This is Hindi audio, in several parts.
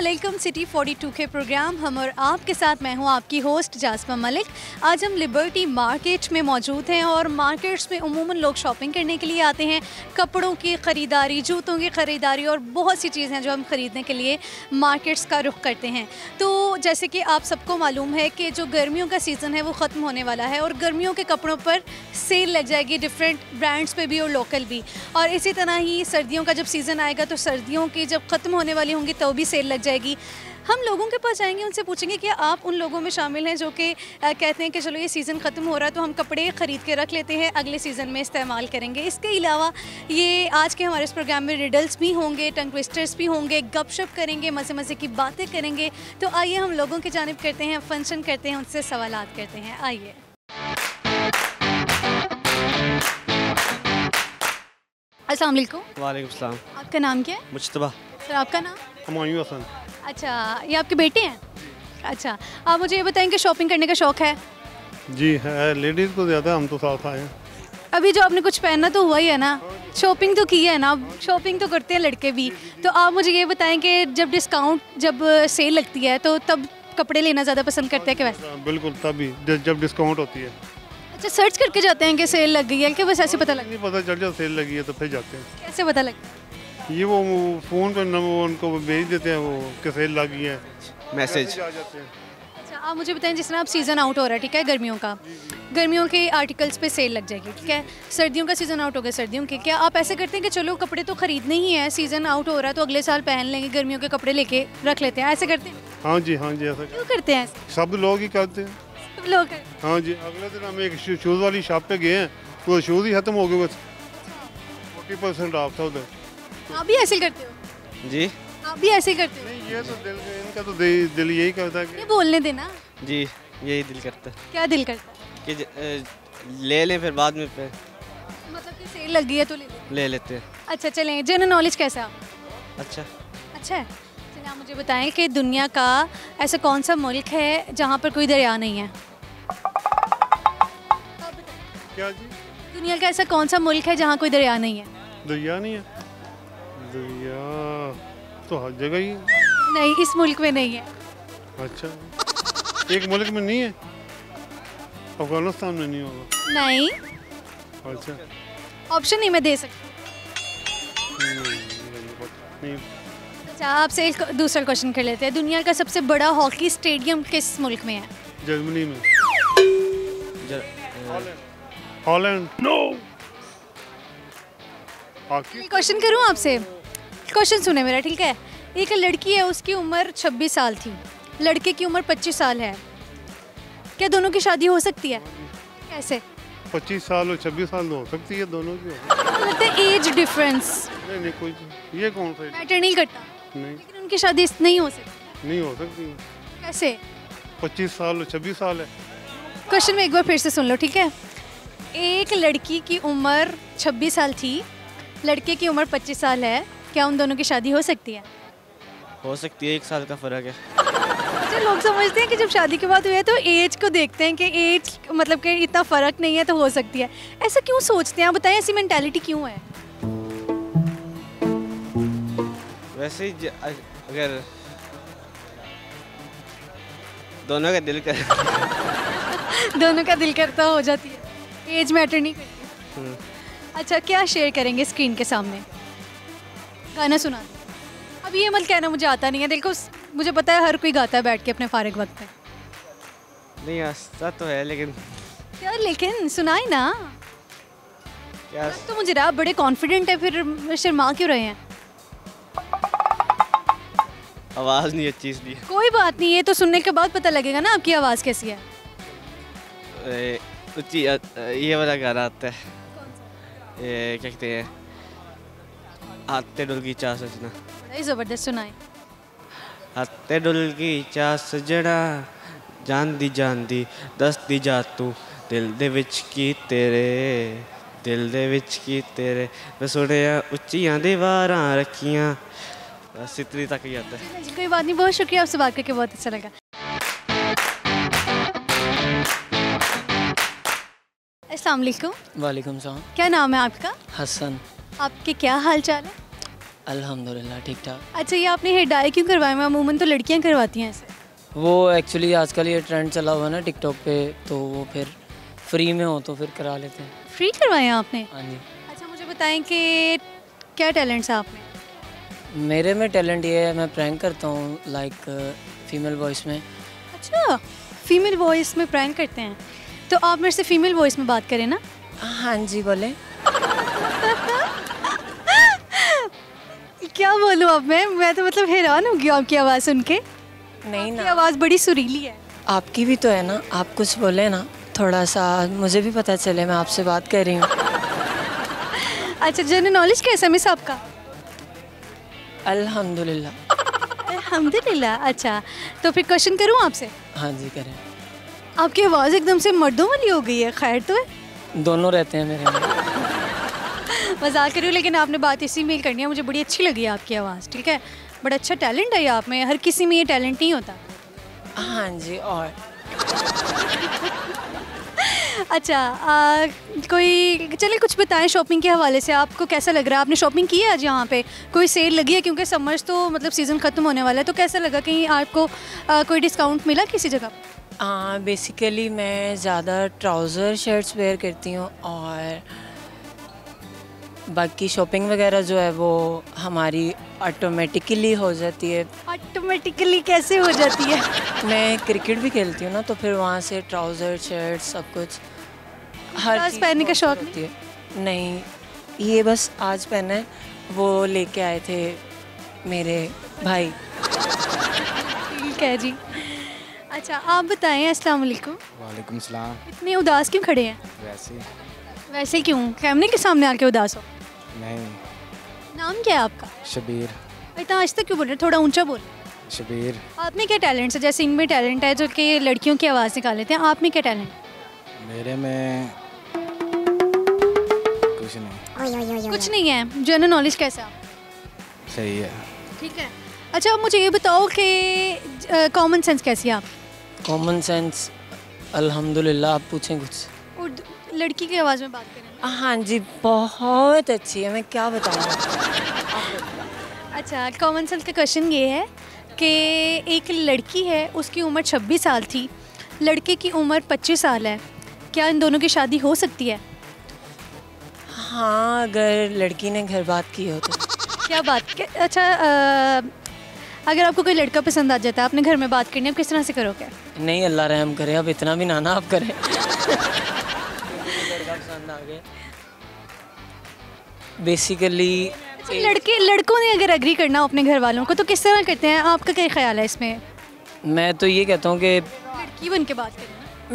अस्सलामुअलैकुम सिटी 42 के प्रोग्राम हम और आपके साथ मैं हूं आपकी होस्ट जास्मा मलिक। आज हम लिबर्टी मार्केट में मौजूद हैं और मार्केट्स में उमूमन लोग शॉपिंग करने के लिए आते हैं। कपड़ों की ख़रीदारी, जूतों की ख़रीदारी और बहुत सी चीज़ें जो हम ख़रीदने के लिए मार्केट्स का रुख करते हैं। तो जैसे कि आप सबको मालूम है कि जो गर्मियों का सीज़न है वो ख़त्म होने वाला है और गर्मियों के कपड़ों पर सेल लग जाएगी, डिफरेंट ब्रांड्स पे भी और लोकल भी। और इसी तरह ही सर्दियों का जब सीज़न आएगा तो सर्दियों की जब ख़त्म होने वाली होंगी तो भी सेल लग जाएगी। हम लोगों के पास जाएंगे, उनसे पूछेंगे कि आप उन लोगों में शामिल हैं जो कि कहते हैं कि चलो ये सीज़न ख़त्म हो रहा है तो हम कपड़े ख़रीद के रख लेते हैं, अगले सीज़न में इस्तेमाल करेंगे। इसके अलावा ये आज के हमारे इस प्रोग्राम में रिडल्स भी होंगे, टंग ट्विस्टर्स भी होंगे, गपशप करेंगे, मज़े मज़े की बातें करेंगे। तो आइए हम लोगों की जानिब करते हैं, फंक्शन करते हैं, उनसे सवालात करते हैं। आइए। अस्सलाम वालेकुम। वालेकुम सलाम। आपका नाम क्या है? मुश्तबा। सर आपका नाम? हुमायूं हसन। अच्छा, ये आपके बेटे हैं? अच्छा, आप मुझे ये बताएं कि शॉपिंग करने का शौक़ है? जी है, लेडीज़ को ज़्यादा, हम तो साथ आए हैं। अभी जो आपने कुछ पहनना तो हुआ ही है ना, शॉपिंग तो की है ना, शॉपिंग तो करते हैं लड़के भी। तो आप मुझे ये बताएं कि जब सेल लगती है तो तब कपड़े लेना ज़्यादा पसंद करते हैं कि वैसे? बिल्कुल, तभी जब डिस्काउंट होती है। अच्छा, सर्च करके जाते हैं कि सेल लग गई है कि बस ऐसे पता लग? नहीं पता चल जाए सेल लगी है तो फिर जाते हैं। कैसे पता लगता है? ये वो फ़ोन पर उनको भेज देते हैं वो कि सेल लगी है, मैसेज आ जाते हैं। अच्छा, आप मुझे बताएं जिस तरह अब सीज़न आउट हो रहा है, ठीक है, गर्मियों का, गर्मियों के आर्टिकल्स पे सेल लग जाएगी, ठीक है। सर्दियों का सीज़न आउट हो गया, सर्दियों के क्या आप ऐसे करते हैं कि चलो कपड़े तो ख़रीदने ही है, सीज़न आउट हो रहा है तो अगले साल पहन लेंगे, गर्मियों के कपड़े लेके रख लेते हैं, ऐसे करते हैं? हाँ जी, ऐसा क्यों करते हैं? सब लोग ही करते हैं। सब लोग? हाँ जी, अगले दिन हम एक शूज़ वाली शॉप पे गए हैं तो शूज़ ही ख़त्म हो गए, बस 40% ऑफ था उधर। आप भी ऐसे करते हो? जी आप भी ऐसे करते हो? नहीं, ये तो इनका तो दिल यही करता है ये बोलने देना। जी, यही दिल करता है क्या दिल करता है? कि ले लें, फिर बाद में फिर मतलब कि सेल लग गई है तो ले लेते हैं। अच्छा, चलें, जनरल नॉलेज कैसा है आपका? अच्छा है। चलिए आप मुझे बताएं कि दुनिया का ऐसा कौन सा मुल्क है जहाँ पर कोई दरिया नहीं है? क्या जी? दुनिया का ऐसा कौन सा मुल्क है जहाँ कोई दरिया नहीं है? दरिया नहीं है? दरिया तो हर जगह ही है। नहीं, इस मुल्क में नहीं है। अच्छा, एक मुल्क में नहीं है? अफगानिस्तान में नहीं होगा? नहीं। अच्छा, ऑप्शन नहीं मैं दे सकती। नहीं। अच्छा, आपसे एक दूसरा क्वेश्चन कर लेते हैं। दुनिया का सबसे बड़ा हॉकी स्टेडियम किस मुल्क में है? जर्मनी में। हॉलैंड। नो। क्वेश्चन करूँ आपसे? क्वेश्चन सुने मेरा, ठीक है। एक लड़की है, उसकी उम्र 26 साल थी, लड़के की उम्र 25 साल है, क्या दोनों की शादी हो सकती है? कैसे? 25 साल और 26 साल हो सकती है, दोनों की। लगता है एज डिफरेंस नहीं, कोई ये कौन सा मैटर नहीं करता? नहीं, लेकिन उनकी शादी नहीं हो सकती। नहीं हो सकती। कैसे? 25 साल और 26 साल है। क्वेश्चन में एक बार फिर से सुन लो, ठीक है। एक लड़की की उम्र 26 साल थी, लड़के की उम्र 25 साल है, क्या उन दोनों की शादी हो सकती है? हो सकती है, 1 साल का फ़र्क है। अच्छा, लोग समझते हैं कि जब शादी की बात हुई है तो एज को देखते हैं कि एज मतलब कि इतना फ़र्क नहीं है तो हो सकती है। ऐसा क्यों सोचते हैं आप बताएं, ऐसी मेंटालिटी क्यों है? वैसे ही अगर दोनों का दिल कर दोनों का दिल करता हो जाती है, एज मैटर नहीं करती। अच्छा, क्या शेयर करेंगे स्क्रीन के सामने? गाना सुना दो। अब ये मत कहना मुझे आता नहीं है, देखो मुझे पता है हर कोई गाता है बैठ के अपने फारिग वक्त में। नहीं आता तो है, लेकिन यार लेकिन सुनाई ना। क्या तो मुझे आप बड़े कॉन्फिडेंट है, फिर शर्मा क्यों रहे हैं? आवाज़ नहीं अच्छी इसलिए। कोई बात नहीं, ये तो सुनने के बाद पता लगेगा ना आपकी आवाज़ कैसी है। ये वाला गाना आता है, ये क्या कहते हैं, हाथे डुल की चाह सजना। बड़ा ही ज़बरदस्त सुनाए। हाथे डुल की चाह सजना, जानदी दसदी जा तू, दिल दे विच की तेरे, दिल दे विच की तेरे, मैं सुनिया उच्चियां दीवारां रखियां। बस इतनी तक ही आता है। कोई बात नहीं, बहुत शुक्रिया, आपसे बात करके बहुत अच्छा लगा। अस्सलाम वालेकुम। वालेकुम सलाम। क्या नाम है आपका? हसन। आपके क्या हाल चाल है? अल्हम्दुलिल्लाह ठीक ठाक। अच्छा, ये आपने हेयर डाई क्यों करवाया हुआ? अमूमन तो लड़कियां करवाती हैं ऐसे। वो एक्चुअली आजकल ये ट्रेंड चला हुआ है ना टिकटॉक पे, तो वो फिर फ्री में हो तो फिर करा लेते हैं। फ्री करवाया आपने? हाँ जी। अच्छा, मुझे बताएं कि क्या टैलेंट्स है आप में? मेरे में टैलेंट ये है, मैं प्रैंक करता हूँ लाइक फीमेल वॉइस में। अच्छा, फीमेल वॉइस में प्रैंक करते हैं, तो आप मेरे से फीमेल वॉइस में बात करें ना। हाँ जी बोले। क्या बोलूँ अब मैं तो मतलब हैरान हो गई आपकी आवाज़ सुन के। नहीं आपकी ना, आवाज़ बड़ी सुरीली है। आपकी भी तो है ना, आप कुछ बोले ना थोड़ा सा, मुझे भी पता चले मैं आपसे बात कर रही हूँ। अच्छा, जनरल नॉलेज कैसा है मिस आपका? अल्हम्दुलिल्लाह। अल्हम्दुलिल्लाह। अच्छा, तो फिर क्वेश्चन करूँ आपसे? हाँ जी करें। आपकी आवाज़ एकदम से मर्दों वाली हो गई है, खैर तो है? दोनों रहते हैं मेरे में। मजाक कर रही हूँ, लेकिन आपने बात इसी में करनी है। मुझे बड़ी अच्छी लगी आपकी आवाज़, ठीक है? बड़ा अच्छा टैलेंट है ये आप में, हर किसी में ये टैलेंट नहीं होता। हाँ जी। और अच्छा, कोई चले कुछ बताएं शॉपिंग के हवाले से, आपको कैसा लग रहा है? आपने शॉपिंग की है आज यहाँ पे? कोई सेल लगी है? क्योंकि समर्स तो मतलब सीज़न ख़त्म होने वाला है, तो कैसा लगा? कहीं आपको कोई डिस्काउंट मिला किसी जगह? बेसिकली मैं ज़्यादा ट्राउज़र शर्ट्स वेयर करती हूँ, और बाकी शॉपिंग वगैरह जो है वो हमारी ऑटोमेटिकली हो जाती है। ऑटोमेटिकली कैसे हो जाती है? मैं क्रिकेट भी खेलती हूँ ना, तो फिर वहाँ से ट्राउज़र शर्ट सब कुछ हर आज चीज़ पहनने का बहुत शौक होती है। नहीं, ये बस आज पहना है, वो लेके आए थे मेरे भाई। ठीक है जी। अच्छा, आप बताएं। अस्सलाम वालेकुम। वालेकुम सलाम। इतने उदास क्यों खड़े हैं? वैसे वैसे क्यों? कैमरे के सामने आके उदास हो? नहीं, नाम क्या है आपका? शबीर। इतना आज तक क्यों बोल रहे? थोड़ा ऊंचा बोल। शबीर। आप में क्या टैलेंट्स है? जैसे इनमें टैलेंट है जो कि लड़कियों की आवाज़ निकाल लेते हैं, आप में क्या टैलेंट? मेरे में कुछ नहीं। कुछ नहीं है। जनरल नॉलेज कैसा है? सही है। ठीक है। अच्छा, आप मुझे ये बताओ कि कॉमन सेंस कैसी है आप? कॉमन सेंस अल्हम्दुलिल्लाह। आप पूछें कुछ। उर्दू लड़की की आवाज़ में बात करें। हाँ जी, बहुत अच्छी है, मैं क्या बताऊँ। अच्छा, कॉमन सेंस का क्वेश्चन ये है कि एक लड़की है, उसकी उम्र 26 साल थी, लड़के की उम्र 25 साल है, क्या इन दोनों की शादी हो सकती है? हाँ, अगर लड़की ने घर बात की हो तो। क्या बात? अच्छा, अगर आपको कोई लड़का पसंद आ जाता है, आपने घर में बात करनी है, आप किस तरह से करोगे? नहीं, अल्लाह रहम करे, अब इतना भी ना आप करें। लड़का पसंद आ गया बेसिकली। अच्छा, लड़कों ने अगर एग्री करना हो अपने घर वालों को, तो किस तरह करते हैं? आपका क्या ख्याल है इसमें? मैं तो ये कहता हूँ कि लड़की बन के बात करें।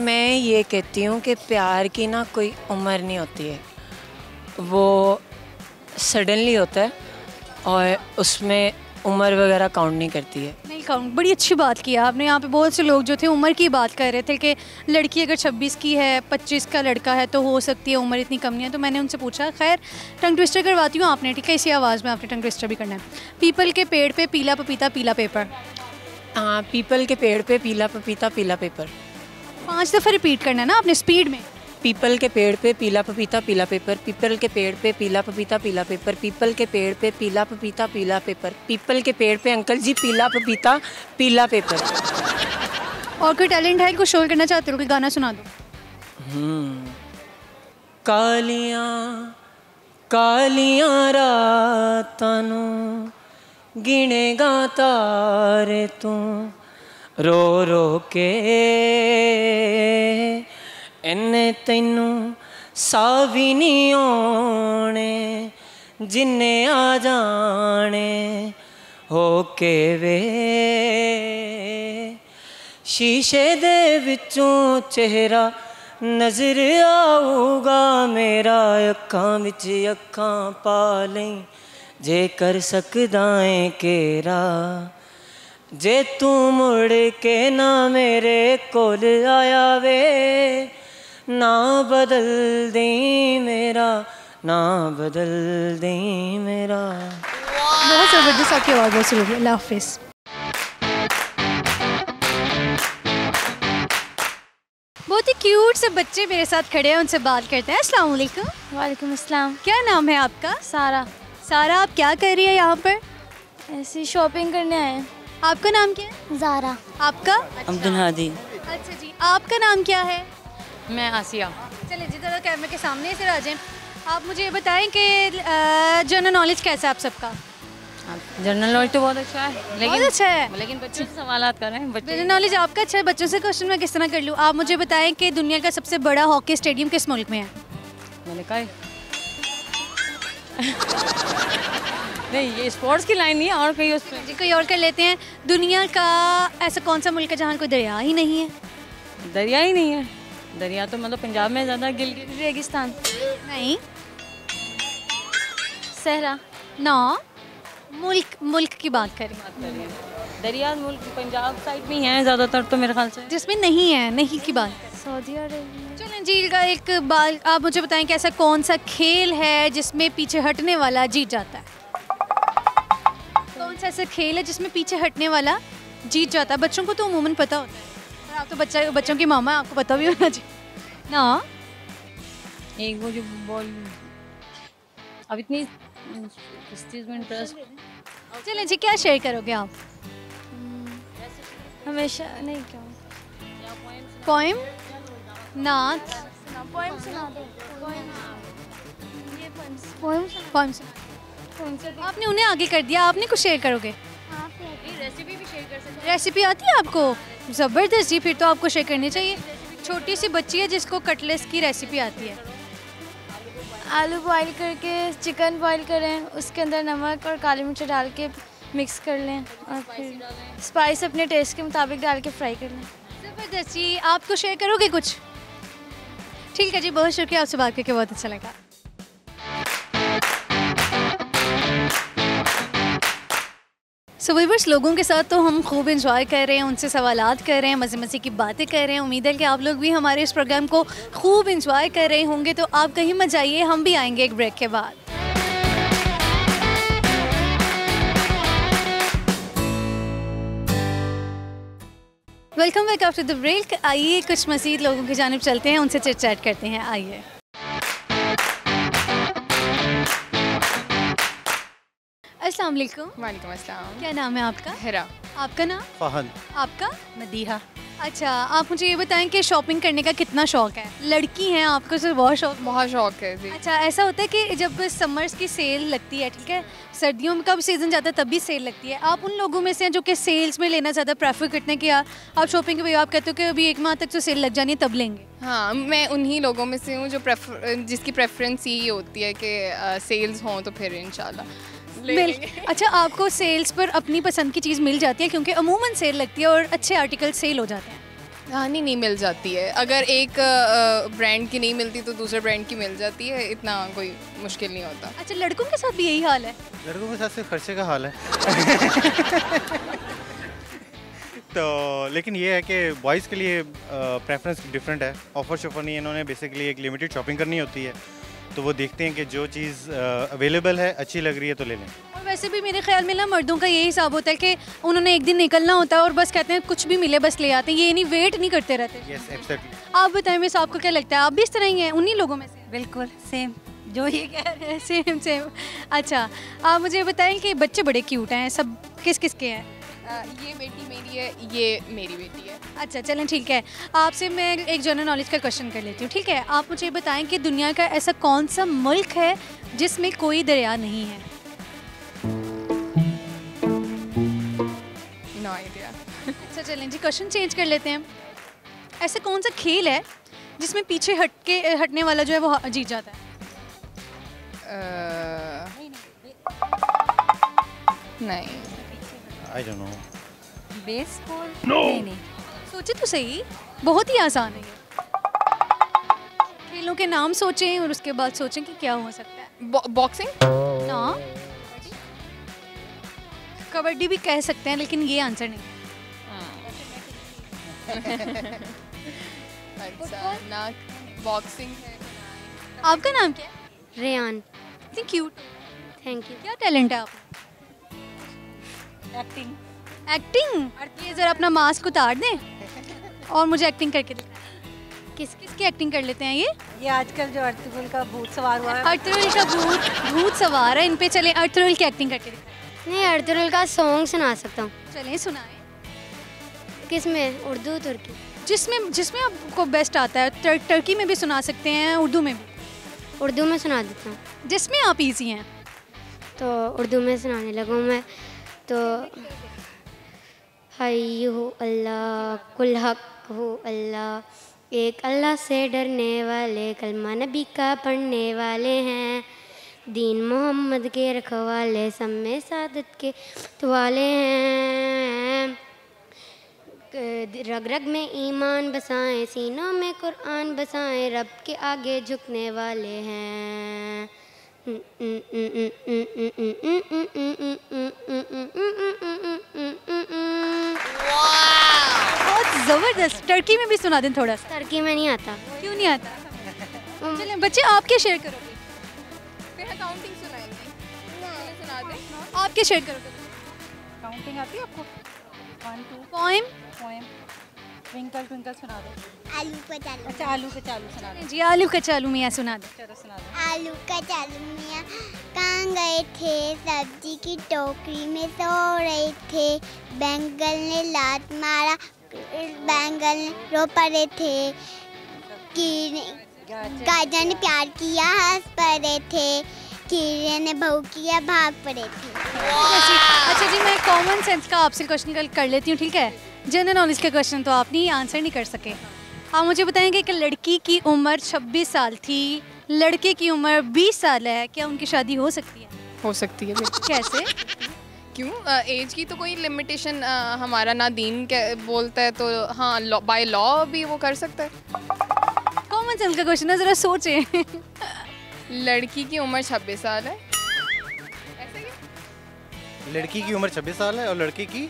मैं ये कहती हूँ कि प्यार की ना कोई उम्र नहीं होती है, वो सडनली होता है, और उसमें उम्र वगैरह काउंट नहीं करती है। नहीं काउंट। बड़ी अच्छी बात की आपने। यहाँ पे बहुत से लोग जो थे उम्र की बात कर रहे थे कि लड़की अगर 26 की है, 25 का लड़का है, तो हो सकती है उम्र इतनी कम नहीं है। तो मैंने उनसे पूछा। खैर, टंग ट्विस्टर करवाती हूँ आपने, ठीक है? इसी आवाज़ में आपने टंग ट्विस्टर भी करना है। पीपल के पेड़ पे पीला पपीता पीला पेपर। हाँ, पीपल के पेड़ पे पीला पपीता पीला पेपर। 5 दफ़ा रिपीट करना है ना आपने, स्पीड में। पीपल के पेड़ पे पीला पपीता पीला पेपर। पीपल के पेड़ पे पीला पपीता पीला पेपर। पीपल के पेड़ पे पीला पपीता पीला पेपर। पीपल के पेड़ पे अंकल जी पीला पपीता पीला पेपर। और कोई टैलेंट है? कुछ शो करना चाहते हो? कोई गाना सुना दो। कालियां कालियां रातां नूं गिनेगा तारे तू रो रो के, इन्ने तैनू साह भी नहीं आने जिन्ने आ जाने हो के वे। शीशे दे विचों चेहरा नज़र आऊगा मेरा, अखां विच अखां पा लई जे कर सकदा ऐ केरा। जे तू मुड़ के ना मेरे कोल आया वे, ना बदल दे मेरा, ना बदल दे मेरा। बहुत ज़बरदस्त आपकी आवाज़, बहुत सुनी। अल्लाह हाफिज़। बहुत ही क्यूट से बच्चे मेरे साथ खड़े हैं, उनसे बात करते हैं। अस्सलाम वालेकुम। वालेकुम अस्सलाम। क्या नाम है आपका? सारा। सारा, आप क्या कर रही है यहाँ पर? ऐसी शॉपिंग करने आए हैं। आपका नाम क्या है? ज़ारा। आपका? अब्दुल हादी। अच्छा जी, आपका नाम क्या है? मैं आसिया। चलिए जी, ज़रा कैमरे के सामने से आ जाएं। आप मुझे ये बताएं कि जनरल नॉलेज कैसा है आप सबका? जनरल नॉलेज तो बहुत अच्छा है, बहुत अच्छा है। लेकिन बच्चों से सवालात कर रहे हैं बच्चे। जनरल नॉलेज आपका अच्छा है, बच्चों से क्वेश्चन मैं किस तरह कर लूँ? आप मुझे बताएं कि दुनिया का सबसे बड़ा हॉकी स्टेडियम किस मुल्क में है? मैंने कहा नहीं, ये स्पोर्ट्स की लाइन नहीं है, और कहीं उसमें जी कोई और कर लेते हैं। दुनिया का ऐसा कौन सा मुल्क है जहाँ कोई दरिया ही नहीं है? दरिया ही नहीं है। दरिया तो मतलब पंजाब में ज़्यादा, गिलगित रेगिस्तान। नहीं। सहरा। ना, मुल्क की बात करें। दरिया मुल्क पंजाब साइड में ही है ज़्यादातर, तो मेरे ख्याल से जिसमें नहीं है, नहीं की बात। Saudi Arabia. चलें जी, का एक बात आप मुझे बताएं कि ऐसा कौन सा खेल है जिसमें पीछे हटने वाला जीत जाता है? कौन सा ऐसा खेल है जिसमें पीछे हटने वाला जीत जाता है? बच्चों को तो अमूमन पता होता है, और आप तो बच्चों की मामा है, आपको पता भी होना चाहिए ना। एक वो जो बॉल अब इतनी इस चीज़ में इंटरेस्ट। चलें जी, क्या शेयर करोगे आप? हमेशा नहीं, क्या पोएम, नाच, पोएम सुना दो। पोएम आपने उन्हें आगे कर दिया, आपने कुछ शेयर करोगे? रेसिपी भी शेयर कर सकते रेसिपी आती है आपको? ज़बरदस्त जी, फिर तो आपको शेयर करनी चाहिए। छोटी सी बच्ची है जिसको कटलेस की रेसिपी आती है। आलू बॉईल करके चिकन बॉईल करें, उसके अंदर नमक और काली मिर्च डाल के मिक्स कर लें, और फिर स्पाइस अपने टेस्ट के मुताबिक डाल के फ्राई कर लें। ज़बरदस्त जी, आपको शेयर करोगे कुछ? ठीक है जी, बहुत शुक्रिया, आपसे बात करके बहुत अच्छा लगा। सो व्यूअर्स, लोगों के साथ तो हम खूब एंजॉय कर रहे हैं, उनसे सवालात कर रहे हैं, मज़े मज़े की बातें कर रहे हैं। उम्मीद है कि आप लोग भी हमारे इस प्रोग्राम को खूब एंजॉय कर रहे होंगे। तो आप कहीं मत जाइए, हम भी आएंगे एक ब्रेक के बाद। Welcome back after the break. आइए कुछ मज़ीद लोगों की जानिब चलते हैं, उनसे चिट चैट करते हैं। आइए। अस्सलाम वालेकुम। वालेकुम अस्सलाम। क्या नाम है आपका? हिरा। आपका नाम? फहद। आपका? मदीहा। अच्छा, आप मुझे ये बताएं कि शॉपिंग करने का कितना शौक है? लड़की हैं, आपको तो बहुत शौक। बहुत शौक है जी। अच्छा, ऐसा होता है कि जब समर्स की सेल लगती है, ठीक है, सर्दियों का भी सीज़न जाता है तब भी सेल लगती है, आप उन लोगों में से हैं जो कि सेल्स में लेना ज़्यादा प्रेफर करते हैं कि यार आप शॉपिंग के भाई आप कहते हो कि अभी 1 माह तक तो सेल लग जानी है तब लेंगे? हाँ, मैं उन्हीं लोगों में से हूँ जो जिसकी प्रेफरेंस यही होती है कि सेल्स हों तो फिर इंशाल्लाह अच्छा, आपको सेल्स पर अपनी पसंद की चीज़ मिल जाती है? क्योंकि अमूमन सेल लगती है और अच्छे आर्टिकल सेल हो जाते हैं। हाँ, नहीं मिल जाती है। अगर एक ब्रांड की नहीं मिलती तो दूसरे ब्रांड की मिल जाती है, इतना कोई मुश्किल नहीं होता। अच्छा, लड़कों के साथ भी यही हाल है? लड़कों के साथ सिर्फ खर्चे का हाल है। तो लेकिन ये है कि बॉयज़ के लिए प्रेफरेंस डिफरेंट है। ऑफ़र शॉफर नहीं, इन्होंने बेसिकली एक लिमिटेड शॉपिंग करनी होती है, तो वो देखते हैं कि जो चीज़ अवेलेबल है, अच्छी लग रही है तो ले लें। और वैसे भी मेरे ख्याल में ना मर्दों का यही हिसाब होता है कि उन्होंने एक दिन निकलना होता है और बस कहते हैं कुछ भी मिले बस ले आते हैं, ये नहीं वेट नहीं करते रहते। Yes, absolutely. आप बताएं मिस, आपको क्या लगता है, आप भी इस तरह ही हैं, उन्हीं लोगों में से? बिल्कुल सेम जो ये कह रहे हैं, सेम सेम। अच्छा, आप मुझे बताएं कि बच्चे बड़े क्यूट हैं, सब किस किस के हैं? ये बेटी मेरी है, ये मेरी बेटी है। अच्छा चलें, ठीक है, आपसे मैं एक जनरल नॉलेज का क्वेश्चन कर लेती हूँ, ठीक है? आप मुझे बताएं कि दुनिया का ऐसा कौन सा मुल्क है जिसमें कोई दरिया नहीं है? No idea. अच्छा चलें जी, क्वेश्चन चेंज कर लेते हैं। ऐसा कौन सा खेल है जिसमें पीछे हटने वाला जो है वो जीत जाता है? नहीं, आई डोंट नो। बेसबॉल? नहीं, सोचे तो सही, बहुत ही आसान है ये। खेलों के नाम सोचें और उसके बाद सोचें कि क्या हो सकता है। बॉक्सिंग? ना, कबड्डी भी कह सकते हैं, लेकिन ये आंसर नहीं। अच्छा, ना बॉक्सिंग है। आपका नाम क्या है? रेयान। इतनी क्यूट, थैंक यू। क्या टैलेंट है आप? एक्टिंग। एक्टिंग? ये जरा अपना मास्क उतार दें और मुझे एक्टिंग करके दिखाएं। किसकी एक्टिंग कर लेते हैं ये आजकल जो अर्तुगरुल का भूत सवार हुआ है, अर्तुगरुल का भूत सवार है, इन पे चले अर्तुगरुल की एक्टिंग करके दिखाएं। नहीं, अर्तुगरुल का सॉन्ग सुना सकता हूँ। चलें सुनाएं। किस में? उर्दू, तुर्की? जिसमें आपको बेस्ट आता है। टर्की में भी सुना सकते हैं, उर्दू में भी। उर्दू में सुना देता हूँ। जिसमें आप इजी हैं। तो उर्दू में सुनाने लगूँ मैं। तो हई हो अल्लाह, कुल हक हो अल्लाह, एक अल्लाह से डरने वाले, कलमा नबी का पढ़ने वाले हैं, दीन मोहम्मद के रखवाले, सब में सादत के वाले हैं, रग रग में ईमान बसाएं, सीनों में कुरान बसाएं, रब के आगे झुकने वाले हैं। बहुत ज़बरदस्त। टर्की में भी सुना दें थोड़ा सा। टर्की में नहीं आता। क्यों नहीं आता? चलें बच्चे, आप क्या शेयर करोगे? फिर काउंटिंग सुनाएंगे। सुना दें। आप क्या शेयर करोगे? काउंटिंग आती है आपको? 1 2 पोएम। ट्विंकल ट्विंकल सुना दो। आलू का चालू। अच्छा, आलू का चालू सुना दो। जी, आलू का चालू मियाँ सुना दो। चलो सुना दो। आलू का चालू मियाँ कहाँ गए थे, सब्जी की टोकरी में सो रहे थे, बैंगन ने लात मारा, बैंगन रो पड़े थे, गाजर ने प्यार किया, हंस पड़े थे, कीड़े ने बहू किया, भाग पड़े थे। अच्छा जी, मैं कॉमन सेंस का आपसे क्वेश्चन कर लेती हूँ, ठीक है? जनरल नॉलेज के क्वेश्चन तो आप नहीं आंसर नहीं कर सके। आप मुझे बताएंगे कि लड़की की उम्र 26 साल थी, लड़के की उम्र 20 साल है, क्या उनकी शादी हो सकती है? हो सकती है। कैसे? क्यों? एज की तो कोई लिमिटेशन हमारा ना दीन बोलता है, तो हाँ बाय लॉ भी वो कर सकता है। कॉमन सेंस का क्वेश्चन है, ज़रा सोचें। लड़की की उम्र 26 साल है। ऐसे ही? लड़की की उम्र 26 साल है और लड़के की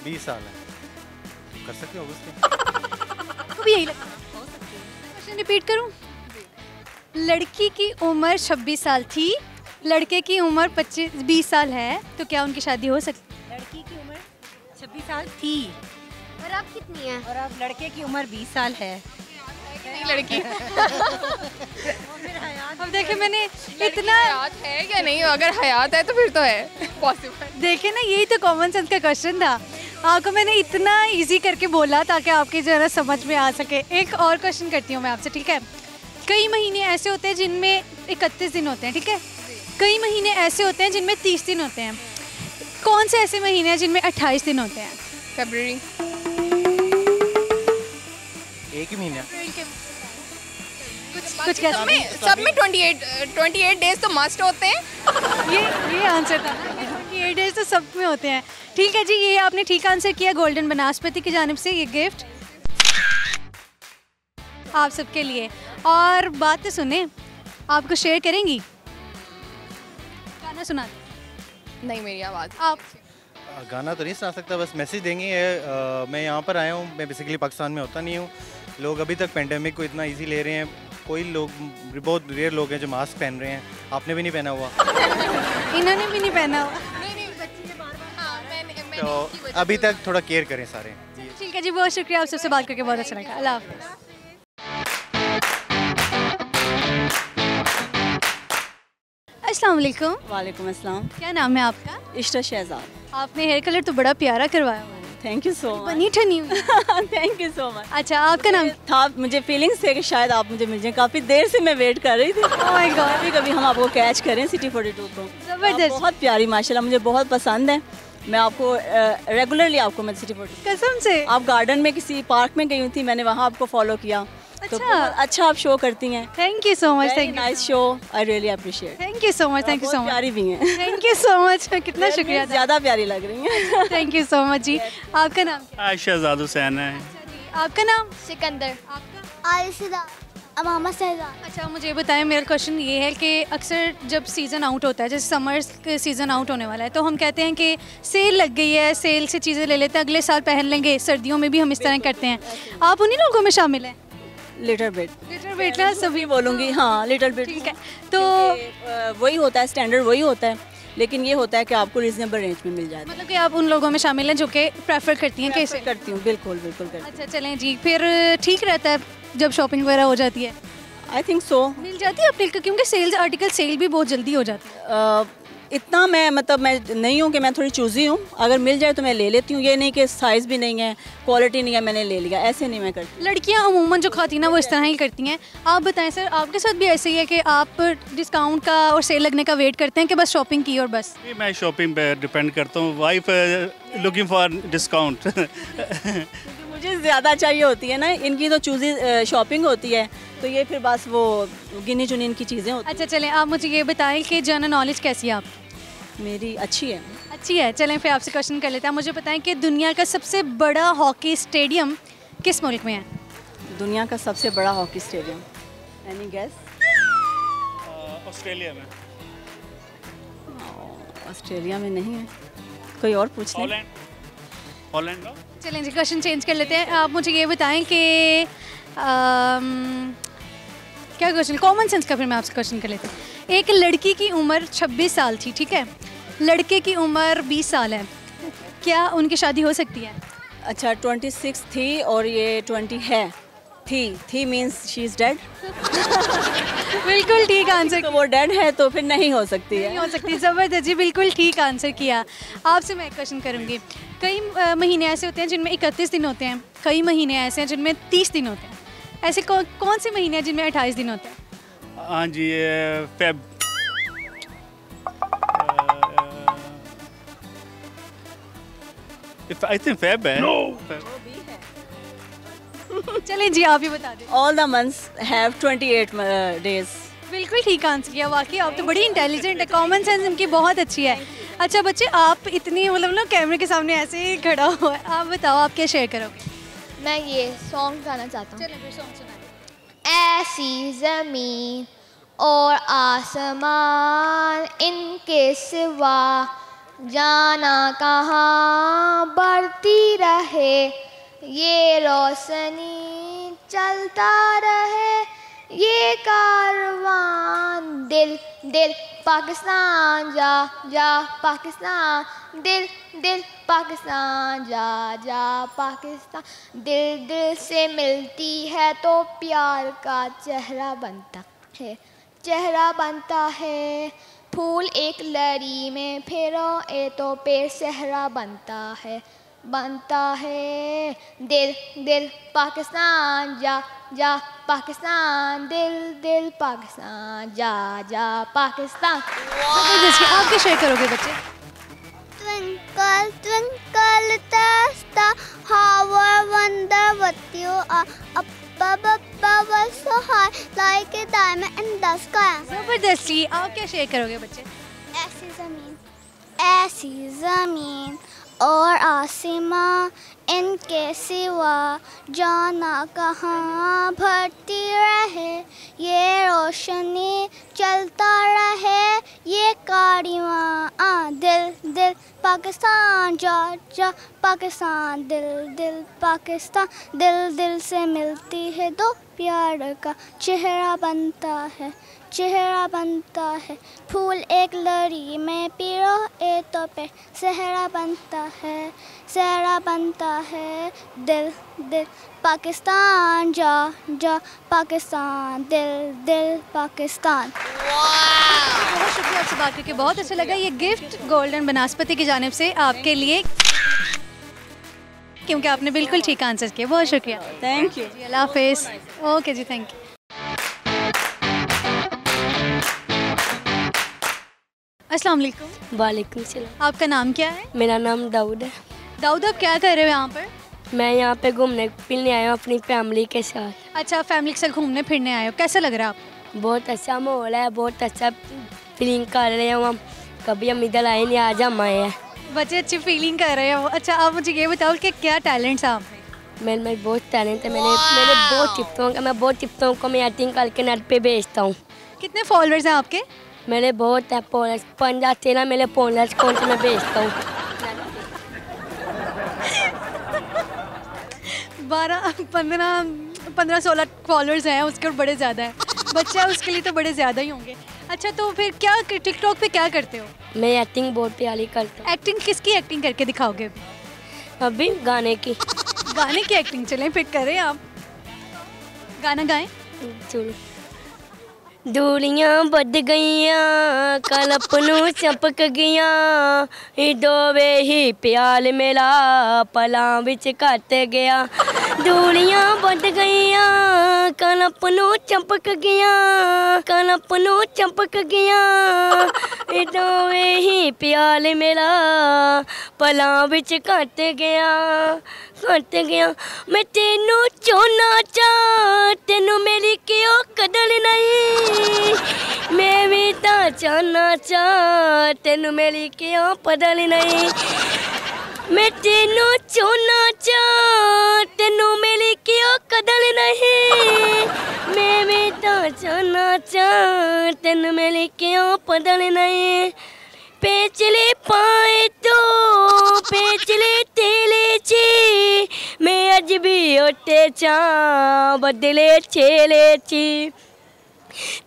20 साल है। कर सकते हो उसके? तो भी यही लगता है। क्वेश्चन रिपीट करूं? लड़की की उम्र 26 साल थी, लड़के की उम्र 20 साल है, तो क्या उनकी शादी हो सकती है? लड़की की उम्र 26 साल थी और अब कितनी है? और अब लड़के की उम्र 20 साल है। नहीं लड़की। अब देखे मैंने इतना हयात है क्या नहीं? अगर हयात है तो फिर तो है पॉसिबल। देखे ना, यही तो कॉमन सेंस का क्वेश्चन था। आपको मैंने इतना इजी करके बोला ताकि आपकी जो है ना समझ में आ सके। एक और क्वेश्चन करती हूँ मैं आपसे, ठीक है? कई महीने ऐसे होते हैं जिनमें 31 दिन होते हैं, ठीक है? कई महीने ऐसे होते हैं जिनमें 30 दिन होते हैं। कौन से ऐसे महीने हैं जिनमें 28 दिन होते हैं? फरवरी। एक ही महीना। कुछ क्या? सब में 28 डेज तो मस्ट होते हैं। ये आंसर था ना, 28 डेज तो सब में होते हैं। ठीक है जी, ये आपने ठीक आंसर किया। गोल्डन बनास्पति की जानिब से ये गिफ्ट आप सबके लिए। और बात तो सुने, आपको शेयर करेंगी? गाना सुना दे। नहीं, मेरी आवाज़ आप गाना तो नहीं सुना सकता, बस मैसेज देंगे। मैं यहाँ पर आया हूँ, मैं बेसिकली पाकिस्तान में होता नहीं हूँ। लोग अभी तक पेंडेमिक को इतना इजी ले रहे हैं। कोई लोग, बहुत रेयर लोग हैं जो मास्क पहन रहे हैं। आपने भी नहीं पहना हुआ। इन्होंने भी नहीं पहना हुआ। तो अभी तक थोड़ा केयर करें सारे। ठीक है जी, बहुत शुक्रिया, आप सबसे बात करके बहुत अच्छा लगा। अल्लाह हाफ़िज़। अस्सलाम वालेकुम। वालेकुम अस्सलाम। क्या नाम है आपका? इश्रा शहजाद। आपने हेयर कलर तो बड़ा प्यारा करवाया हुआ है। Thank you so much. बनी ठनी हुई। Thank you so much. अच्छा, आपका नाम था? मुझे फीलिंग्स थे कि शायद आप मुझे मिल जाएं। काफ़ी देर से मैं वेट कर रही थी। Oh my God. कभी कभी हम आपको कैच करें सिटी 42 को। ज़बरदस्त। बहुत प्यारी माशाल्लाह, मुझे बहुत पसंद है। मैं आपको रेगुलरली आपको मैं सिटी 42 कसम से। आप गार्डन में किसी पार्क में गई हुई थी, मैंने वहाँ आपको फॉलो किया। तो बहुत अच्छा आप शो करती हैं। Thank you so much. Thank nice show, I really appreciate. Thank you so much. Thank you so much. प्यारी भी हैं। Thank you so much. कितना शुक्रिया। ज़्यादा प्यारी लग रही हैं। थैंक यू सो मच जी। आपका नाम क्या? शहजाद हुसैन है। आपका नाम? सिकंदर। आपका? आयुषदा। मोहम्मद शहजाद। अच्छा, मुझे बताएं, मेरा क्वेश्चन ये है कि अक्सर जब सीज़न आउट होता है, जैसे समर के सीज़न आउट होने वाला है, तो हम कहते हैं कि सेल लग गई है, सेल से चीज़ें ले लेते हैं, अगले साल पहन लेंगे। सर्दियों में भी हम इस तरह करते हैं। आप उन्हीं लोगों में शामिल हैं? Little bit. लिटिल बिट ना सभी बोलूँगी, हाँ लिटिल बिट। ठीक है, तो वही होता है, स्टैंडर्ड वही होता है, लेकिन ये होता है कि आपको रीजनेबल रेंज में मिल जाता है। मतलब कि आप उन लोगों में शामिल हैं जो कि प्रेफर करती हैं? कैसे करती हूँ? बिल्कुल बिल्कुल करती हूँ। अच्छा, चलें जी, फिर ठीक रहता है जब शॉपिंग वगैरह हो जाती है? I think so. मिल जाती है अपने, क्योंकि सेल्स आर्टिकल सेल भी बहुत जल्दी हो जाती है। इतना मैं नहीं हूँ कि मैं थोड़ी चूज़ी हूँ, अगर मिल जाए तो मैं ले लेती हूँ। ये नहीं कि साइज़ भी नहीं है, क्वालिटी नहीं है, मैंने ले लिया, ऐसे नहीं मैं करती। लड़कियाँ अमूमन जो खाती ना वो इस तरह ही करती हैं। आप बताएं सर, आपके साथ भी ऐसे ही है कि आप डिस्काउंट का और सेल लगने का वेट करते हैं कि बस शॉपिंग की और बस? मैं शॉपिंग पे डिपेंड करता हूँ, वाइफ लुकिंग फॉर डिस्काउंट। मुझे ज़्यादा चाहिए होती है ना, इनकी तो चूज़ी शॉपिंग होती है, तो ये फिर बस वो गिनी चुनी इनकी चीज़ें होती हैं। अच्छा चलें, आप मुझे ये बताएं कि जनरल नॉलेज कैसी है आपकी? मेरी अच्छी है। अच्छी है। चलें फिर आपसे क्वेश्चन कर लेते हैं। मुझे बताएं कि दुनिया का सबसे बड़ा हॉकी स्टेडियम किस मुल्क में है? दुनिया का सबसे बड़ा hockey stadium, any guess? Australia में। ऑस्ट्रेलिया में नहीं है, कोई और पूछ लें। हॉलैंड। चलें जी, क्वेश्चन चेंज कर लेते हैं। आप मुझे ये बताएं कि क्या क्वेश्चन, कॉमन सेंस का फिर मैं आपसे क्वेश्चन कर लेती हूँ। एक लड़की की उम्र 26 साल थी, ठीक है, लड़के की उम्र 20 साल है, क्या उनकी शादी हो सकती है? अच्छा, 26 थी और ये 20 है। थी मीन्स शी इज़ डेड। बिल्कुल ठीक आंसर। तो वो डेड है तो फिर नहीं हो सकती है। नहीं हो सकती। ज़बरदस्त जी, बिल्कुल ठीक आंसर किया। आपसे मैं एक क्वेश्चन करूँगी। कई महीने ऐसे होते हैं जिनमें 31 दिन होते हैं, कई महीने ऐसे हैं जिनमें 30 दिन होते हैं, ऐसे कौन से महीने हैं जिनमें 28 दिन होते हैं? हाँ जी, फेब। आई थिंक फेब है। चलें जी, आप ही बता दें। All the months have 28 days. बिल्कुल ठीक आंसर किया। वाकई आप तो बड़ी इंटेलिजेंट है, कॉमन सेंस इनकी बहुत अच्छी है। अच्छा बच्चे, आप इतनी मतलब ना कैमरे के सामने ऐसे ही खड़ा हुआ है, आप बताओ आप क्या शेयर करोगे? मैं ये सॉन्ग गाना चाहता हूँ। चलो फिर सॉन्ग सुनाइए। ऐसी ज़मीन और आसमान, इनके सिवा जाना कहाँ, बढ़ती रहे ये रोशनी, चलता रहे ये कारवान। दिल दिल पाकिस्तान जा जा पाकिस्तान, दिल दिल पाकिस्तान जा जा पाकिस्तान। दिल दिल से मिलती है तो प्यार का चेहरा बनता है, चेहरा बनता है। फूल एक लड़ी में फिरो ए तो पेड़ सहरा बनता है, बनता है। दिल दिल पाकिस्तान जा जा पाकिस्तान, दिल दिल पाकिस्तान जा जा पाकिस्तान। आप क्या शेयर करोगे बच्चे? Twinkle, twinkle, little star, how I wonder what you are. Up above us so high, like a diamond in the sky. जबरदस्ती। आप क्या शेयर करोगे बच्चे? ऐसी ज़मीन और आसमां, इनके सिवा जाना कहाँ, भरती रहे ये रोशनी, चलता रहे ये कारवां। दिल दिल पाकिस्तान जा जा पाकिस्तान, दिल दिल पाकिस्तान। दिल दिल से मिलती है दो प्यार का चेहरा बनता है, चेहरा बनता है। फूल एक लड़ी में पिरो ए तो पे सहरा बनता है, सहरा बनता है। दिल दिल पाकिस्तान जा जा पाकिस्तान, दिल दिल पाकिस्तान। बहुत शुक्रिया आपसे बात करके, बहुत अच्छा लगा। ये गिफ्ट गोल्डन बनास्पति की जानिब से आपके लिए, क्योंकि आपने बिल्कुल ठीक आंसर किया। बहुत शुक्रिया। Thank you. अल्लाह हाफिज़। ओके जी, थैंक यू। अस्सलाम वालेकुम। वालेकुम सलाम। आपका नाम क्या है? मेरा नाम दाऊद है। दाऊद, आप क्या कर रहे हो यहाँ पर? मैं यहाँ पे घूमने फिरने आया हूँ अपनी फैमिली के साथ। अच्छा, फैमिली के साथ घूमने फिरने आए हो, कैसा लग रहा है आपको? बहुत अच्छा माहौल है, बहुत अच्छा फीलिंग कर रहे हैं हम। कभी हम इधर आए नहीं, आज हम आए हैं। बच्चे अच्छी फीलिंग कर रहे हो। अच्छा, आप मुझे ये बताओ कि क्या टैलेंट्स है आप में? मेरे में बहुत टैलेंट है। मैंने बहुत टिप्सों को मैं एक्टिंग करके नेट पे भेजता हूँ। कितने फॉलोअर्स हैं आपके? मेरे बहुत है फॉलोअर्स, 15-13 मेरे फॉलोअर्स कौन से मैं भेजता हूँ। 15-16 फॉलोअर्स हैं उसके, और बड़े ज़्यादा है। बच्चा उसके लिए तो बड़े ज़्यादा ही होंगे। अच्छा, तो फिर क्या टिकटॉक पे क्या करते हो? मैं एक्टिंग बहुत प्यारी करता हूँ। एक्टिंग किसकी एक्टिंग करके दिखाओगे? अभी गाने की। गाने की एक्टिंग, चलें फिर करें आप। गाना गाएं। दूरियां बद गईयां कलपनू चपक गईयां दोवे ही प्याल मेरा पलां विच घट गया। दूरियां बद गईयां कलपनू चपक गईयां कलपनू चपक गईयां दोवे ही प्याल मेरा पलां विच घट गया घट गया। मैं तेनू चोना चा तेनू मेरी क्यों कदर नहीं मैं भी ता चाहना चा तेनू मेरी क्यों पदल नहीं। मैं तेनू चोना चा तेनू मेरी क्यों कदर नहीं मैं भी ता चाहना चा तेनू मेरी क्यों पदल नहीं। पेचले पाए तो पेचले तेले ची मैं अज भी ओटे चा बदले छेले ची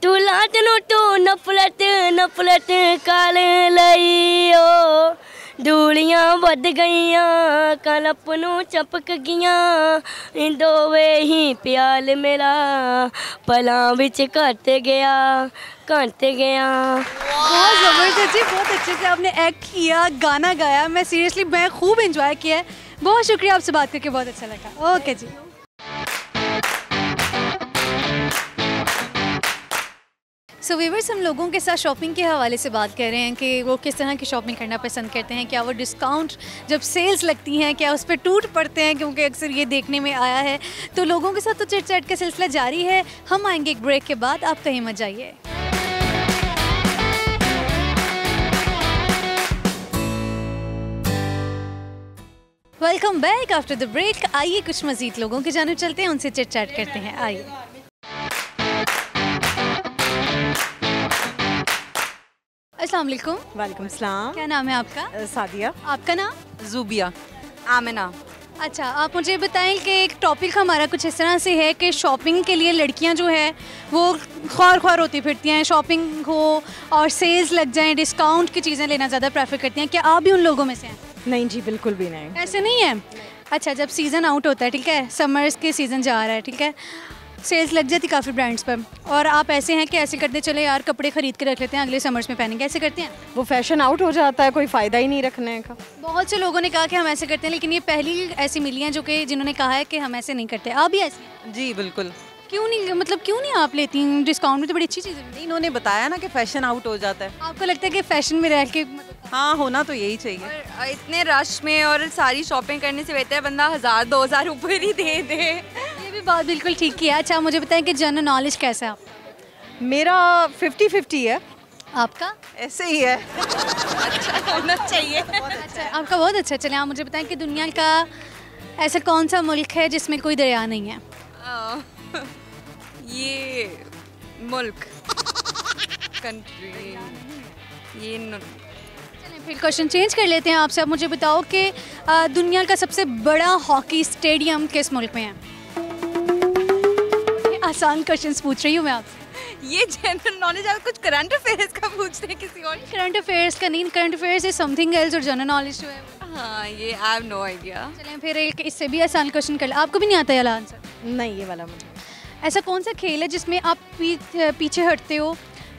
तू लाट नो तो नफरत नफरत काल लईओ। दूरियां बद गईयां कलपनू चपक गईयां दोवे ही प्याल मेरा पलां विच घट गया घट गया। बहुत ज़बरदस्त जी, बहुत अच्छे से आपने एक्ट किया, गाना गाया। मैं सीरियसली मैं खूब एंजॉय किया है। बहुत शुक्रिया, आपसे बात करके बहुत अच्छा लगा। ओके जी। सो व्यूअर्स, हम लोगों के साथ शॉपिंग के हवाले से बात कर रहे हैं कि वो किस तरह की शॉपिंग करना पसंद करते हैं, क्या वो डिस्काउंट जब सेल्स लगती हैं क्या उस पर टूट पड़ते हैं, क्योंकि अक्सर ये देखने में आया है। तो लोगों के साथ तो चिट चैट का सिलसिला जारी है। हम आएंगे एक ब्रेक के बाद, आप कहीं मत जाइए। Welcome back after the break. आइए कुछ मज़ीद लोगों की जानिब चलते हैं, उनसे चिट चैट करते हैं। आइए। अस्सलाम वालेकुम। वालेकुम सलाम। क्या नाम है आपका? सादिया। आपका नाम? ज़ूबिया। आमिना। अच्छा, आप मुझे बताएं कि एक टॉपिक हमारा कुछ इस तरह से है कि शॉपिंग के लिए लड़कियां जो है वो ख्वार ख्वार होती फिरती हैं, शॉपिंग हो और सेल्स लग जाएं, डिस्काउंट की चीज़ें लेना ज़्यादा प्रेफर करती हैं। क्या आप भी उन लोगों में से हैं? नहीं जी, बिल्कुल भी नहीं। ऐसे नहीं है? अच्छा, जब सीज़न आउट होता है, ठीक है, समर्स के सीज़न जा रहा है, ठीक है, सेल्स लग जाती काफ़ी ब्रांड्स पर, और आप ऐसे हैं कि ऐसे करते चले यार कपड़े खरीद के रख लेते हैं, अगले समर्स में पहनेंगे, ऐसे करते हैं? वो फैशन आउट हो जाता है, कोई फ़ायदा ही नहीं रखने का। बहुत से लोगों ने कहा कि हम ऐसे करते हैं, लेकिन ये पहली ऐसी मिली हैं जो कि जिन्होंने कहा है कि हम ऐसे नहीं करते। आप भी ऐसे? जी बिल्कुल। क्यों नहीं, मतलब क्यों नहीं आप लेती हैं? डिस्काउंट में तो बड़ी अच्छी चीज़ है। इन्होंने बताया ना कि फैशन आउट हो जाता है। आपको लगता है कि फैशन में रह के हाँ, होना तो यही चाहिए। और इतने रश में और सारी शॉपिंग करने से बेहतर है बंदा 1000-2000 ऊपर ही दे दे। ये भी बात बिल्कुल ठीक की है। अच्छा, मुझे बताएं कि जनरल नॉलेज कैसा है आपका? मेरा 50-50 है। आपका? ऐसे ही है। अच्छा होना चाहिए। अच्छा, आपका बहुत अच्छा। चलें, आप मुझे बताएं कि दुनिया का ऐसा कौन सा मुल्क है जिसमें कोई दरिया नहीं है? ये मुल्क कंट्री ये चलें फिर क्वेश्चन चेंज कर लेते हैं आपसे। आप मुझे बताओ कि दुनिया का सबसे बड़ा हॉकी स्टेडियम किस मुल्क में है? आसान क्वेश्चंस पूछ रही हूँ मैं आपसे। ये जनरल नॉलेज है, कुछ करंट अफेयर्स का पूछ रहे हैं किसी और? करंट अफेयर्स का नहीं, current affairs is something else, और जनरल नॉलेज जो है हाँ ये आई हैव नो आइडिया। चलें फिर एक इससे भी आसान क्वेश्चन कर ले। आपको भी नहीं आता ये आंसर? नहीं, ये वाला मुझे। ऐसा कौन सा खेल है जिसमें आप पीछे हटते हो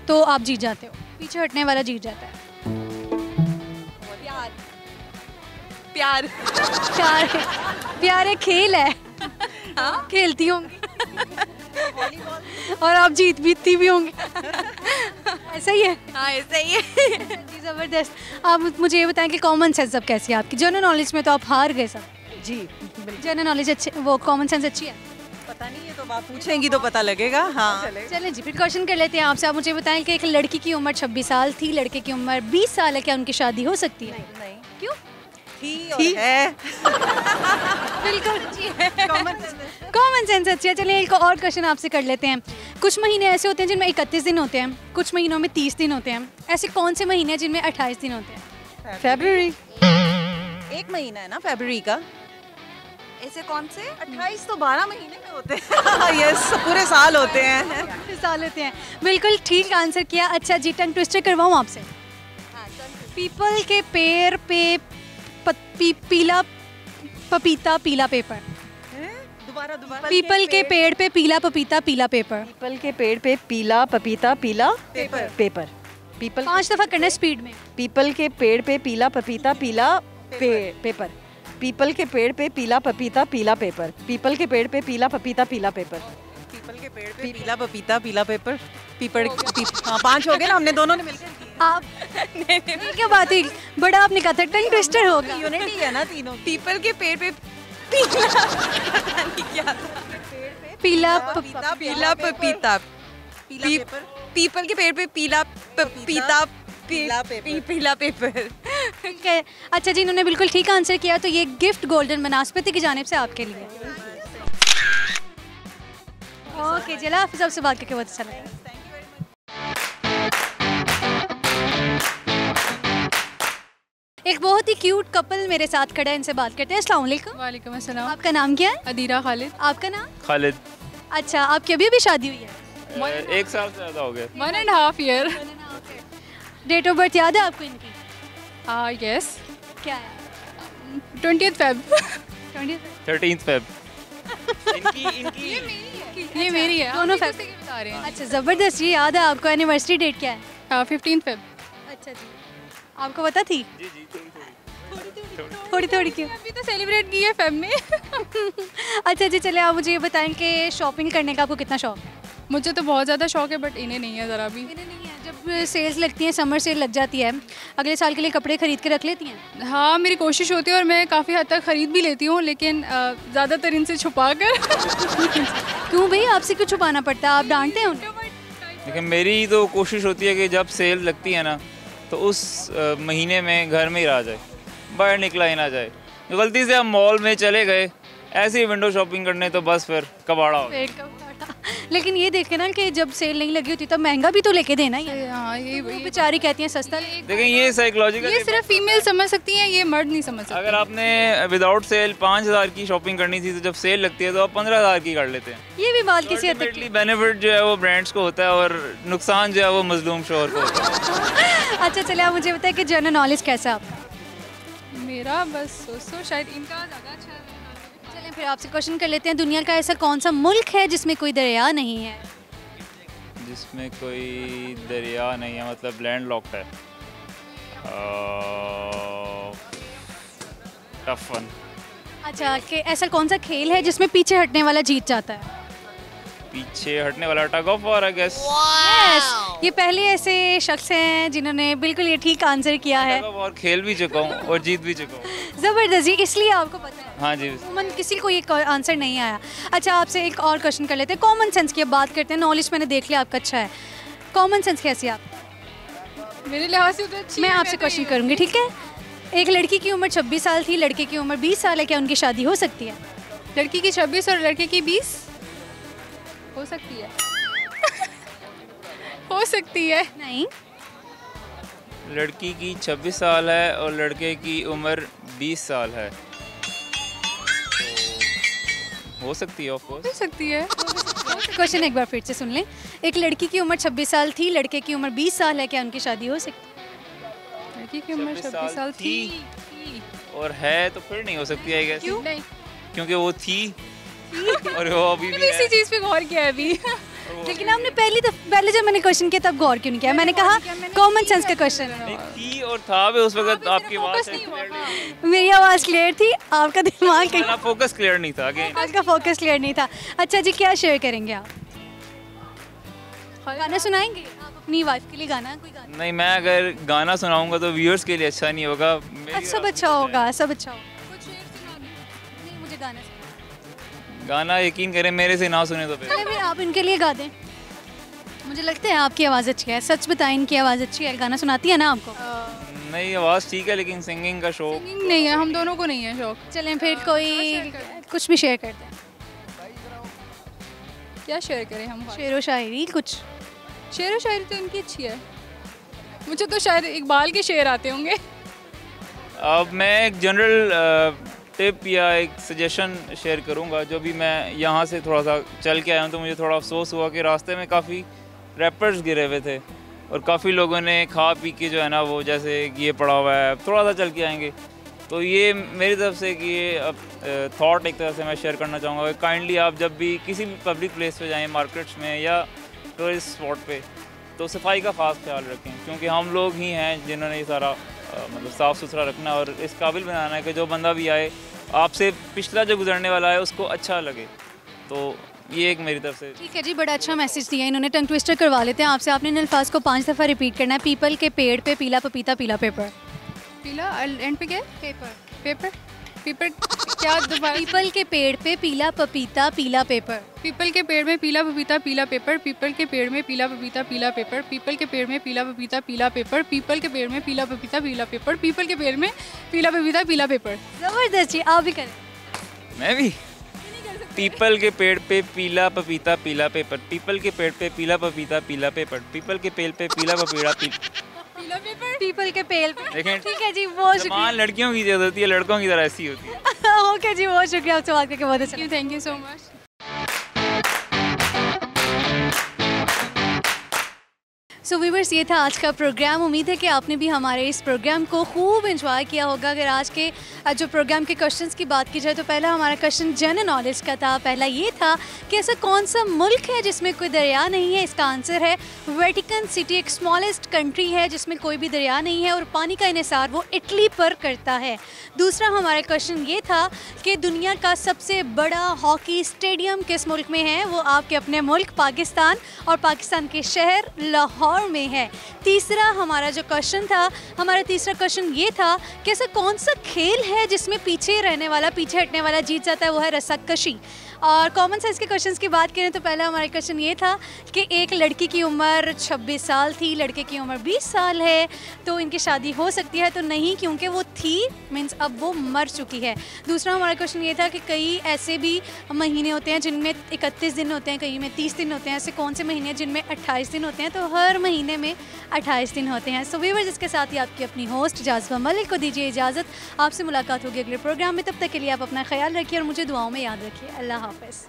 तो आप जीत जाते हो, पीछे हटने वाला जीत जाता है? प्यार प्यार प्यार एक खेल है। हाँ? खेलती होंगी और आप जीतती भी होंगी। ऐसा ही है? हाँ ऐसा ही है। ज़बरदस्त। आप मुझे ये बताएं कि कॉमन सेंस सब कैसी है आपकी? जनरल नॉलेज में तो आप हार गए सब। जी जनरल नॉलेज अच्छी, वो कॉमन सेंस अच्छी है? पता नहीं, ये तो आप पूछेंगी तो पता लगेगा। हाँ चलें जी, फिर क्वेश्चन कर लेते हैं आपसे। आप मुझे बताएं कि एक लड़की की उम्र 26 साल थी, लड़के की उम्र 20 साल है, क्या उनकी शादी हो सकती है? नहीं। क्यों? थी और है। बिल्कुल कॉमन सेंस अच्छी है। चलिए एक और क्वेश्चन आपसे कर लेते हैं। कुछ महीने ऐसे होते हैं जिनमें 31 दिन होते हैं, कुछ महीनों में 30 दिन होते हैं, ऐसे कौन से महीने हैं जिनमें 28 दिन होते हैं? फरवरी। एक महीना है ना फरवरी का। ऐसे कौन से? 28 तो 12 महीने में होते हैं। यस, पूरे साल होते हैं। साल होते हैं। बिल्कुल ठीक आंसर किया। अच्छा जी, टंग ट्विस्टर करवाऊँ आपसे? पीपल के पेड़ पे पीला पपीता पीला पेपर। दोबारा दोबारा। पीपल के पेड़ पे पीला पपीता पीला पेपर। पीपल के पेड़ पे पीला पपीता पीला पेपर पेपर। पीपल 5 दफा करना है स्पीड में। पीपल के पेड़ पे पीला पपीता पीला पेपर। पीपल के पेड़ पे पीला पपीता पीला पेपर। पीपल के पेड़ पे पीला पपीता पीला पेपर। पीपल के पेड़ पे पीला पपीता पीला पेपर। पीपल हाँ 5 हो गए ना, हमने दोनों ने मिलकर। आप क्या बात है, बड़ा आपने कहा था टंग ट्विस्टर होगा। यूनिटी है ना तीनों। पीपल के पेड़ पे क्या पीला पीला पपीता पीपल के पेड़ पे पीला पपीता पीला पेपर। ठीक है, अच्छा जी, इन्होंने बिल्कुल ठीक आंसर किया, तो ये गिफ्ट गोल्डन बनास्पति की जानिब से आपके लिए। ओके जी, हाफिज़, आपसे बात करके बहुत अच्छा लगा। एक बहुत ही क्यूट कपल मेरे साथ खड़ा है, इनसे बात करते हैं। अस्सलाम वालेकुम। वालेकुम अस्सलाम। आपका नाम क्या है? अदीरा खालिद। आपका नाम? खालिद। अच्छा, आपकी अभी अभी शादी हुई है? 1 साल से ज़्यादा हो गया। 1.5 ईयर। डेट ऑफ बर्थ याद है आपको इनकी? हाँ यस। क्या है? 20th Feb। 13th Feb। ये मेरी है। दोनों फेब बता रहे हैं। अच्छा, ज़बरदस्त जी, याद है आपको। एनिवर्सरी डेट क्या है? 15th Feb। अच्छा जी, आपको पता थी? जी जी, थोड़ी थोड़ी क्यों? अभी तो सेलिब्रेट की है फेब में। अच्छा जी, चले आप मुझे ये बताएं कि शॉपिंग करने का आपको कितना शौक है? मुझे तो बहुत ज़्यादा शौक है, बट इन्हें नहीं है ज़रा भी। इन्हें नहीं है। जब सेल्स लगती हैं, समर सेल लग जाती है, अगले साल के लिए कपड़े खरीद के रख लेती हैं? हाँ, मेरी कोशिश होती है और मैं काफ़ी हद तक ख़रीद भी लेती हूँ, लेकिन ज़्यादातर इनसे छुपा कर। क्यों भाई, आपसे क्यों छुपाना पड़ता है? आप डांटते हैं उन्हें? लेकिन मेरी तो कोशिश होती है कि जब सेल लगती है ना, तो उस महीने में घर में ही रह जाए, बाहर निकला ही ना जाए। गलती से हम मॉल में चले गए ऐसे ही विंडो शॉपिंग करने, तो बस फिर कबाड़ा हो गया। लेकिन ये देखे ना कि जब सेल नहीं लगी होती तब महंगा भी तो लेके देना ही है। हाँ, ये बेचारी कहती हैं सस्ता। लेकिन ये साइकोलॉजिकल, ये सिर्फ फीमेल समझ सकती हैं, ये मर्द नहीं समझ सकते। अगर आपने विदाउट सेल 5000 की शॉपिंग करनी थी, तो जब सेल लगती है तो आप 15000 की कर लेते हैं। ये भी बात किसी हद तक बेनिफिट जो है वो ब्रांड्स को होता है और नुकसान जो है वो मजलूम शोहर को होता है। अच्छा, चले आप मुझे बताएं कि जनरल नॉलेज कैसा है आपका? मेरा बस सोचो शायद इनका ज़्यादा अच्छा है। चलें फिर आपसे क्वेश्चन कर लेते हैं, दुनिया का ऐसा कौन सा मुल्क है जिसमें कोई दरिया नहीं है? जिसमें कोई दरिया नहीं है, मतलब लैंड लॉक्ड है। Tough one. अच्छा, कि ऐसा कौन सा खेल है जिसमें पीछे हटने वाला जीत जाता है? पीछे हटने वाला tug of war, I guess. Yes, ये पहले ऐसे शख्स हैं जिन्होंने बिल्कुल ये ठीक आंसर किया है। टग ऑफ वॉर खेल भी चुका हूँ और जीत भी चुका हूँ। ज़बरदस्त जी, इसलिए आपको पता है। हाँ जी। कॉमन किसी को ये आंसर नहीं आया। अच्छा, आपसे एक और क्वेश्चन कर लेते हैं, कॉमन सेंस की अब बात करते हैं। नॉलेज मैंने देख लिया आपका अच्छा है, कॉमन सेंस कैसी है आप? मेरे लिहाज से तो अच्छी मैं है, आपसे क्वेश्चन करूँगी, ठीक है? एक लड़की की उम्र 26 साल थी, लड़के की उम्र 20 साल है, क्या उनकी शादी हो सकती है? लड़की की 26 और लड़के की 20 हो सकती है। हो सकती है। नहीं, लड़की की 26 साल है और लड़के की उम्र 20 साल है, तो हो सकती है, ऑफ कोर्स हो सकती है। क्वेश्चन एक बार फिर से सुन लें। एक लड़की की उम्र 26 साल थी, लड़के की उम्र 20 साल है, क्या उनकी शादी हो सकती है? लड़की की उम्र 26 साल थी और है, तो फिर नहीं हो सकती है, आई गेस। क्यों नहीं? क्योंकि वो थी और वो अभी भी इसी चीज़ पे गौर किया है अभी। लेकिन आपने पहले जब मैंने क्वेश्चन किया तब गौर क्यों नहीं किया? मैंने कहा कॉमन सेंस का क्वेश्चन है। थी और था भी उस वक्त, आपकी आवाज़ मेरी आवाज़ क्लियर थी, आपका दिमाग मेरा फोकस क्लियर नहीं था। आपका फोकस क्लियर नहीं था। अच्छा जी, क्या शेयर करेंगे आप? गाना सुनाएंगे आप अपनी वाइफ के लिए? गाना कोई गाना? नहीं, मैं अगर गाना सुनाऊंगा तो व्यूअर्स के लिए अच्छा नहीं होगा। सब अच्छा होगा, सब अच्छा होगा। कुछ शेर सुना दो। नहीं, मुझे गाना सुना। गाना यकीन करें मेरे से ना सुने तो फिर आप इनके लिए गा दें। मुझे लगता है आपकी आवाज़ अच्छी है, सच बताएं, इनकी आवाज़ अच्छी है। गाना सुनाती है ना आपको? नहीं, आवाज़ ठीक है, लेकिन सिंगिंग का शौक नहीं है, हम दोनों को नहीं है शौक। चलें फिर कोई कुछ भी शेयर करते हैं। क्या शेयर करें हम? शेर व शायरी कुछ? शेर व शायरी तो इनकी अच्छी है। मुझे तो शायद इकबाल के शेर आते होंगे। अब मैं एक जनरल टिप या एक सजेशन शेयर करूंगा। जो भी मैं यहाँ से थोड़ा सा चल के आया हूँ, तो मुझे थोड़ा अफसोस हुआ कि रास्ते में काफ़ी रैपर्स गिरे हुए थे और काफ़ी लोगों ने खा पी के जो है ना, वो जैसे ये पड़ा हुआ है, थोड़ा सा चल के आएंगे तो ये मेरी तरफ से कि ये अब थॉट एक तरह से मैं शेयर करना चाहूँगा कि काइंडली आप जब भी किसी भी पब्लिक प्लेस पे जाएं, मार्केट्स में या टूरिस्ट स्पॉट पे, तो सफाई का ख़ास ख्याल रखें, क्योंकि हम लोग ही हैं जिन्होंने ये सारा मतलब साफ़ सुथरा रखना है और इस काबिल बनाना है कि जो बंदा भी आए, आपसे पिछला जो गुजरने वाला है उसको अच्छा लगे। तो ये एक मेरी तरफ से। ठीक है जी, बड़ा अच्छा मैसेज दिया इन्होंने। टंग ट्विस्टर करवा लेते हैं आपसे। आपने इन अल्फाज को 5 दफ़ा रिपीट करना है। पीपल के पेड़ पे पीला पपीता पीला पेपर। पीला एंड पे क्या है? पेपर। पेपर पेपर क्या दोबारा? पीपल के पेड़ पे पीला पपीता पीला पेपर। पीपल के पेड़ में पीला पपीता पीला पेपर। पीपल के पेड़ में पीला पपीता पीला पेपर। पीपल के पेड़ में पीला पपीता पीला पेपर। पीपल के पेड़ में पीला पपीता पीला पेपर। पीपल के पेड़ में पीला पपीता पीला पेपर। ज़बरदस्त जी, आप भी करें। मैं भी। पीपल के पेड़ पे पीला पपीता पीला पेपर। पीपल के पेड़ पे पीला पपीता पीला पेपर। पीपल के पेड़ पे पीला पपीता पीला पेपर। पीपल के पेड़ पे। देखें, ठीक है जी, बहुत शुक्रिया। लड़कियों की जरूरत होती है, लड़कों की तरह ऐसी होती है। ओके जी, बहुत शुक्रिया, आपसे बात करके बहुत अच्छा लगा। Thank you so much. So viewers, ये था आज का प्रोग्राम। उम्मीद है कि आपने भी हमारे इस प्रोग्राम को खूब एंजॉय किया होगा। अगर आज के जो प्रोग्राम के क्वेश्चंस की बात की जाए तो पहला हमारा क्वेश्चन जनरल नॉलेज का था। पहला ये था कि ऐसा कौन सा मुल्क है जिसमें कोई दरिया नहीं है। इसका आंसर है वेटिकन सिटी, एक स्मॉलेस्ट कंट्री है जिसमें कोई भी दरिया नहीं है और पानी का इन्हिसार वो इटली पर करता है। दूसरा हमारा क्वेश्चन ये था कि दुनिया का सबसे बड़ा हॉकी स्टेडियम किस मुल्क में है। वो आपके अपने मुल्क पाकिस्तान और पाकिस्तान के शहर लाहौर में है। तीसरा हमारा जो क्वेश्चन था, हमारा तीसरा क्वेश्चन ये था कि ऐसा कौन सा खेल है जिसमें पीछे रहने वाला, पीछे हटने वाला जीत जाता है। वो है रस्साकशी। और कॉमन सेंस के क्वेश्चंस की बात करें तो पहला हमारा क्वेश्चन ये था कि एक लड़की की उम्र 26 साल थी, लड़के की उम्र 20 साल है, तो इनकी शादी हो सकती है। तो नहीं, क्योंकि वो थी मीन्स अब वो मर चुकी है। दूसरा हमारा क्वेश्चन ये था कि कई ऐसे भी महीने होते हैं जिनमें 31 दिन होते हैं, कई में 30 दिन होते हैं। ऐसे कौन से महीने जिनमें 28 दिन होते हैं? तो हर महीने में 28 दिन होते हैं। सो व्यूअर्स, इसके साथ ही आपकी अपनी होस्ट जाज़बा मलिक को दीजिए इजाज़त। आपसे मुलाकात होगी अगले प्रोग्राम में। तब तक के लिए आप अपना ख्याल रखिए और मुझे दुआओं में याद रखिए। अल्लाह हाफ़िज़।